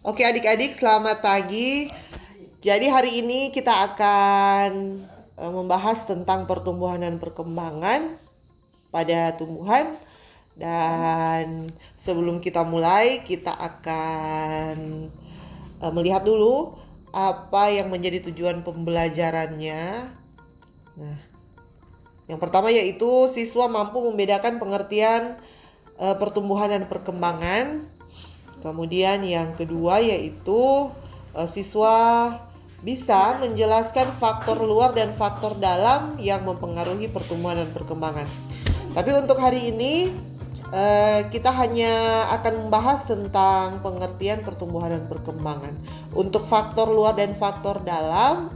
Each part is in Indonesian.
Oke adik-adik, selamat pagi. Jadi hari ini kita akan membahas tentang pertumbuhan dan perkembangan pada tumbuhan. Dan sebelum kita mulai, kita akan melihat dulu apa yang menjadi tujuan pembelajarannya. Nah, yang pertama yaitu siswa mampu membedakan pengertian pertumbuhan dan perkembangan. Kemudian yang kedua yaitu siswa bisa menjelaskan faktor luar dan faktor dalam yang mempengaruhi pertumbuhan dan perkembangan. Tapi untuk hari ini kita hanya akan membahas tentang pengertian pertumbuhan dan perkembangan. Untuk faktor luar dan faktor dalam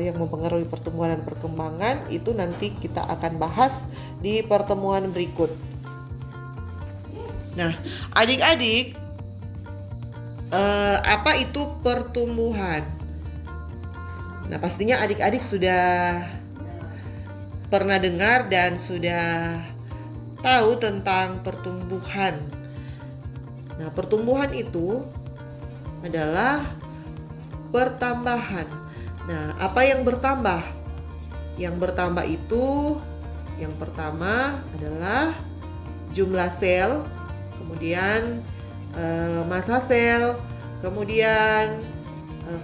yang mempengaruhi pertumbuhan dan perkembangan itu nanti kita akan bahas di pertemuan berikut. Nah, adik-adik, apa itu pertumbuhan? Nah, pastinya adik-adik sudah pernah dengar dan sudah tahu tentang pertumbuhan. Nah, pertumbuhan itu adalah pertambahan. Nah, apa yang bertambah? Yang bertambah itu yang pertama adalah jumlah sel, kemudian massa sel, kemudian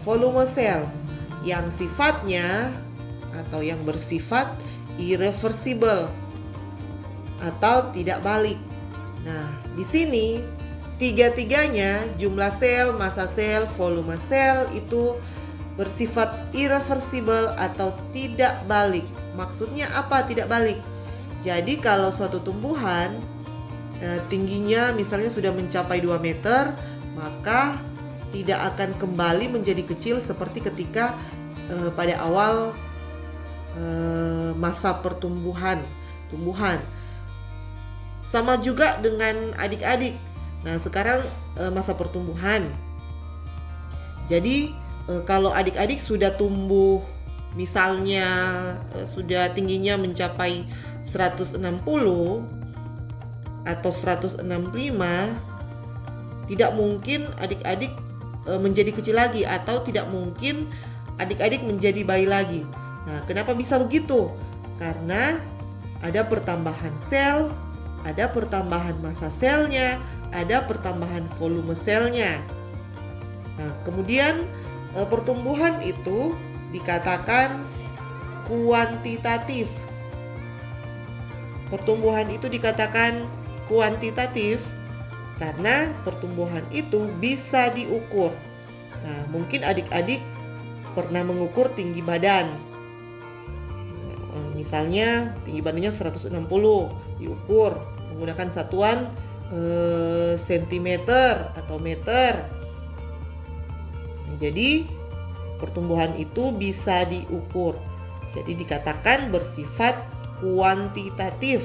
volume sel yang sifatnya atau yang bersifat irreversible atau tidak balik. Nah, di sini tiga-tiganya jumlah sel, massa sel, volume sel itu bersifat irreversible atau tidak balik. Maksudnya apa tidak balik? Jadi kalau suatu tumbuhan tingginya misalnya sudah mencapai 2 meter, maka tidak akan kembali menjadi kecil seperti ketika pada awal masa tumbuhan. Sama juga dengan adik-adik. Nah, sekarang masa pertumbuhan. Jadi kalau adik-adik sudah tumbuh misalnya sudah tingginya mencapai 160 atau 165, tidak mungkin adik-adik menjadi kecil lagi atau tidak mungkin adik-adik menjadi bayi lagi. Nah, kenapa bisa begitu? Karena ada pertambahan sel, ada pertambahan massa selnya, ada pertambahan volume selnya. Nah, kemudian pertumbuhan itu dikatakan kuantitatif. Pertumbuhan itu dikatakan kuantitatif karena pertumbuhan itu bisa diukur. Nah, mungkin adik-adik pernah mengukur tinggi badan. Misalnya tinggi badannya 160, diukur menggunakan satuan sentimeter atau meter. Jadi pertumbuhan itu bisa diukur. Jadi dikatakan bersifat kuantitatif.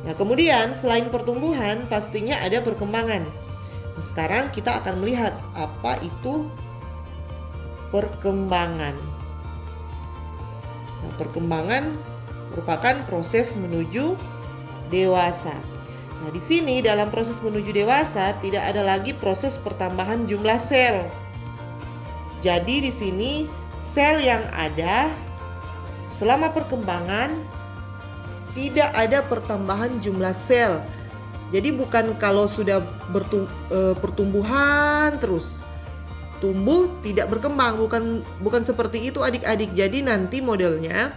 Nah, kemudian selain pertumbuhan pastinya ada perkembangan. Nah, sekarang kita akan melihat apa itu perkembangan. Nah, perkembangan merupakan proses menuju dewasa. Nah, di sini dalam proses menuju dewasa tidak ada lagi proses pertambahan jumlah sel. Jadi di sini sel yang ada selama perkembangan tidak ada pertambahan jumlah sel. Jadi bukan kalau sudah pertumbuhan terus tumbuh tidak berkembang, bukan seperti itu adik-adik. Jadi nanti modelnya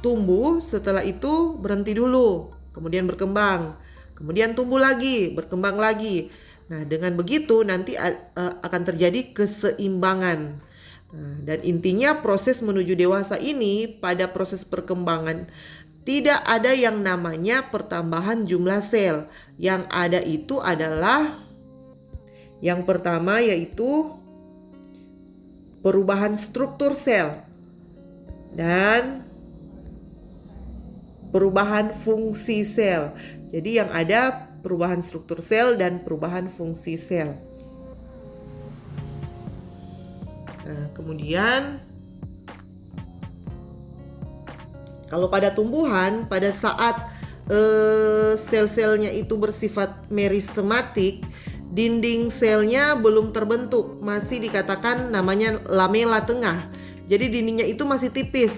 tumbuh, setelah itu berhenti dulu, kemudian berkembang, kemudian tumbuh lagi, berkembang lagi. Nah, dengan begitu nanti akan terjadi keseimbangan. Nah, dan intinya proses menuju dewasa ini pada proses perkembangan tidak ada yang namanya pertambahan jumlah sel. Yang ada itu adalah yang pertama yaitu perubahan struktur sel dan perubahan fungsi sel. Jadi yang ada perubahan struktur sel dan perubahan fungsi sel. Nah, kemudian kalau pada tumbuhan, pada saat sel-selnya itu bersifat meristematik, dinding selnya belum terbentuk, masih dikatakan namanya lamela tengah. Jadi dindingnya itu masih tipis.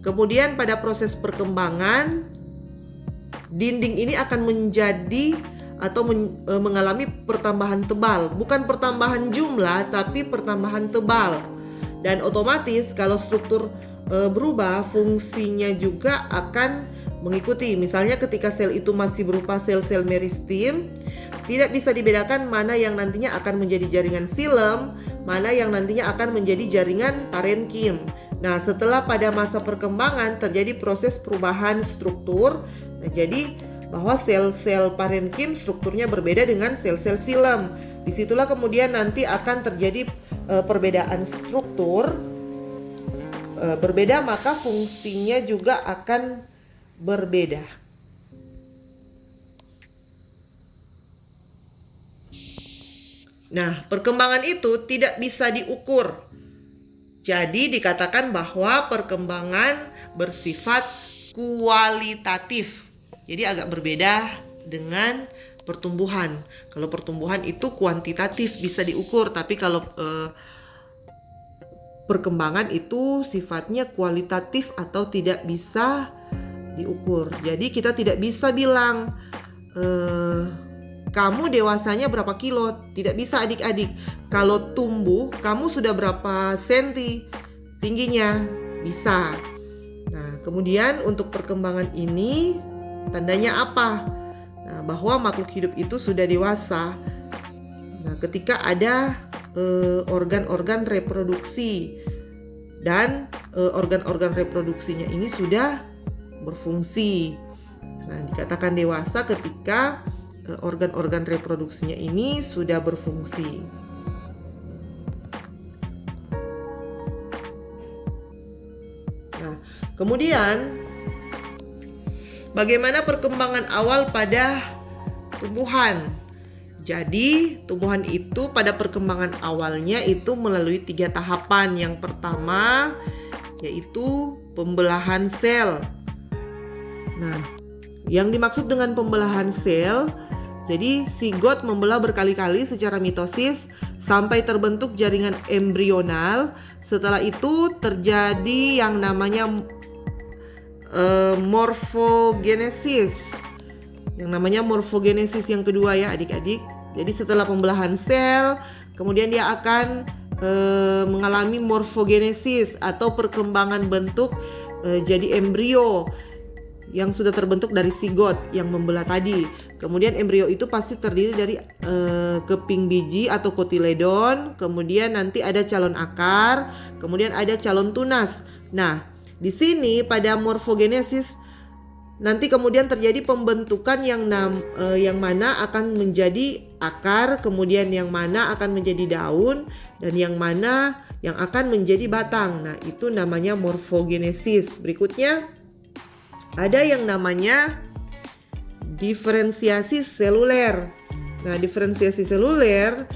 Kemudian pada proses perkembangan, dinding ini akan menjadi atau mengalami pertambahan tebal. Bukan pertambahan jumlah, tapi pertambahan tebal. Dan otomatis kalau struktur berubah, fungsinya juga akan mengikuti. Misalnya ketika sel itu masih berupa sel-sel meristem, tidak bisa dibedakan mana yang nantinya akan menjadi jaringan xilem, mana yang nantinya akan menjadi jaringan parenkim. Nah, setelah pada masa perkembangan terjadi proses perubahan struktur. Nah, jadi bahwa sel-sel parenkim strukturnya berbeda dengan sel-sel xilem. Disitulah kemudian nanti akan terjadi perbedaan struktur. Berbeda, maka fungsinya juga akan berbeda. Nah, perkembangan itu tidak bisa diukur. Jadi dikatakan bahwa perkembangan bersifat kualitatif. Jadi agak berbeda dengan pertumbuhan. Kalau pertumbuhan itu kuantitatif, bisa diukur, tapi kalau perkembangan itu sifatnya kualitatif atau tidak bisa diukur. Jadi kita tidak bisa bilang kamu dewasanya berapa kilo, tidak bisa adik-adik. Kalau tumbuh, kamu sudah berapa senti tingginya, bisa. Nah, kemudian untuk perkembangan ini tandanya apa? Nah, bahwa makhluk hidup itu sudah dewasa. Nah, ketika ada organ-organ reproduksi dan organ-organ reproduksinya ini sudah berfungsi. Nah, dikatakan dewasa ketika organ-organ reproduksinya ini sudah berfungsi. Nah, kemudian bagaimana perkembangan awal pada tumbuhan? Jadi, tumbuhan itu pada perkembangan awalnya itu melalui 3 tahapan. Yang pertama yaitu pembelahan sel. Nah, yang dimaksud dengan pembelahan sel, jadi zigot membelah berkali-kali secara mitosis sampai terbentuk jaringan embrional. Setelah itu terjadi yang namanya morfogenesis. Yang namanya morfogenesis yang kedua ya adik-adik. Jadi setelah pembelahan sel, kemudian dia akan mengalami morfogenesis atau perkembangan bentuk jadi embrio yang sudah terbentuk dari zigot yang membelah tadi. Kemudian embrio itu pasti terdiri dari keping biji atau kotiledon, kemudian nanti ada calon akar, kemudian ada calon tunas. Nah, di sini pada morfogenesis nanti kemudian terjadi pembentukan yang mana akan menjadi akar, kemudian yang mana akan menjadi daun, dan yang mana yang akan menjadi batang. Nah, itu namanya morfogenesis. Berikutnya ada yang namanya diferensiasi seluler. Nah, diferensiasi seluler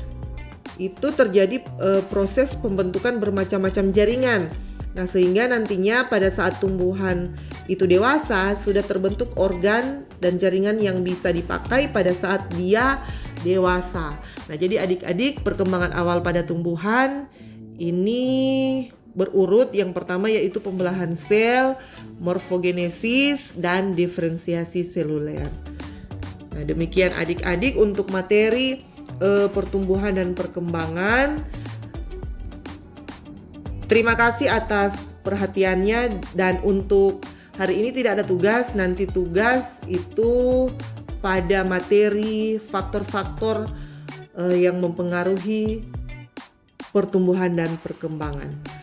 itu terjadi proses pembentukan bermacam-macam jaringan. Nah, sehingga nantinya pada saat tumbuhan itu dewasa sudah terbentuk organ dan jaringan yang bisa dipakai pada saat dia dewasa. Nah, jadi adik-adik, perkembangan awal pada tumbuhan ini berurut. Yang pertama yaitu pembelahan sel, morfogenesis, dan diferensiasi seluler. Nah, demikian adik-adik untuk materi pertumbuhan dan perkembangan. Terima kasih atas perhatiannya, dan untuk hari ini tidak ada tugas. Nanti tugas itu pada materi faktor-faktor yang mempengaruhi pertumbuhan dan perkembangan.